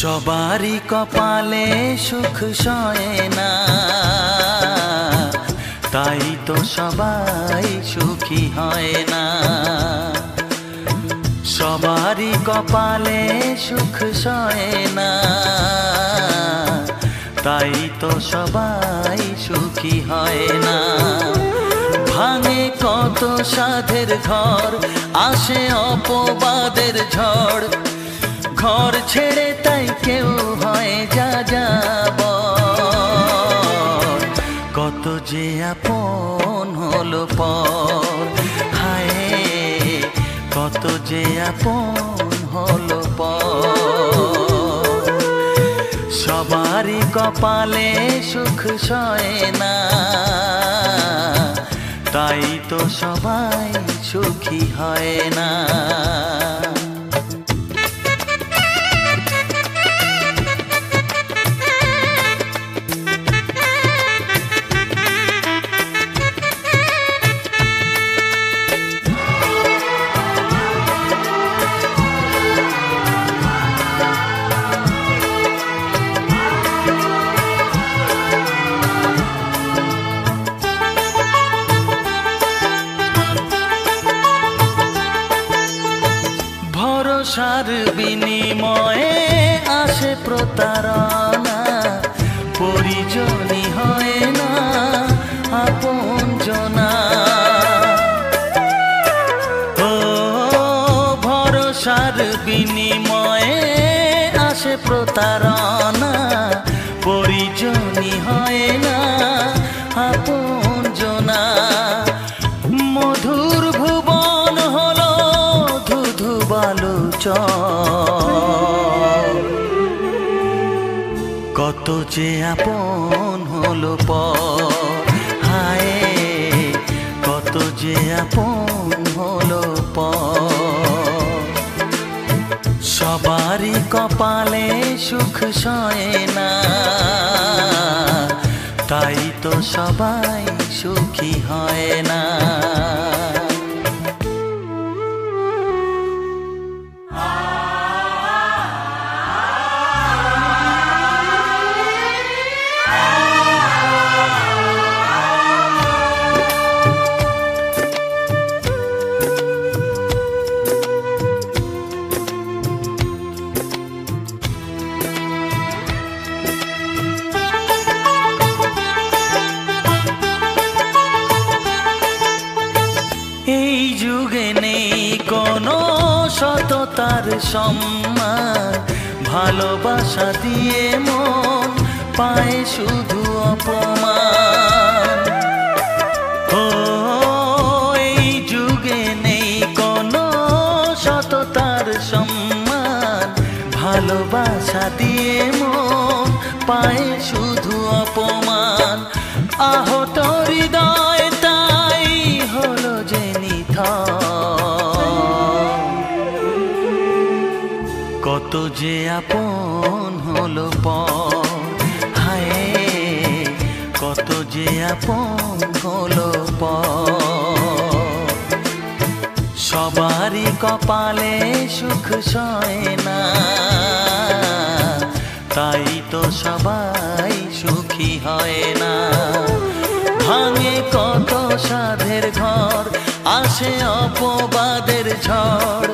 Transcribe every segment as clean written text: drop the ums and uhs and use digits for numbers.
সবারই কপালে সুখ সয় না, তাই তো সবাই সুখী হয় না। সবারই কপালে সুখ সয় না, তাই তো সবাই সুখী হয় না। ভাঙে কত সাধের ঘর, আসে অপবাদের ঝড়, ঘর ছেড়ে তাই কেউ হয় যা যাবর। কত যে আপন হলো পর, হায় কত যে আপন হলো পর। সবারই কপালে সুখ সয় না, তাই তো সবাই সুখী হয় না। ভরসার বিনিময়ে আসে প্রতারণা, পরিজনই হয় না আপনজনা। ও ভরসার বিনিময়ে আসে প্রতারণা, পরিজনই হয় না আপনজনা। মধুর ভুবন হলো ধুধু বালুচর, কত যে আপন হলো পর, হায় কত যে আপন হলো পর। সবারই কপালে সুখ সয় না, তাই তো সবাই সুখী হয় না। এই যুগে নেই কোনো সততার সম্মান, ভালোবাসা দিয়ে মন পায় শুধু অপমান। ও এই যুগে নেই কোনো সততার সম্মান, ভালোবাসা দিয়ে মন পায় শুধু অপমান। আহত হৃদয় তাই হলো যে কত যে আপন হলো পর, হায় কত যে আপন হলো পর। সবারই কপালে সুখ সয় না, তাই তো সবাই সুখী হয় না। ভাঙে কত সাধের ঘর, আসে অপবাদের ঝড়,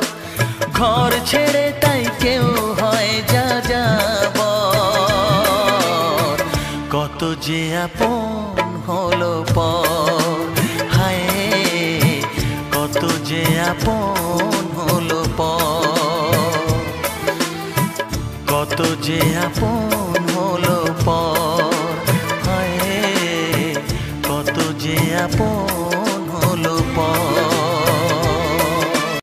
ঘর ছেড়ে তাই কেউ হয় যা যাবর। কত যে আপন হলো পর, হায় কত যে আপন হলো পর, কত যে আপন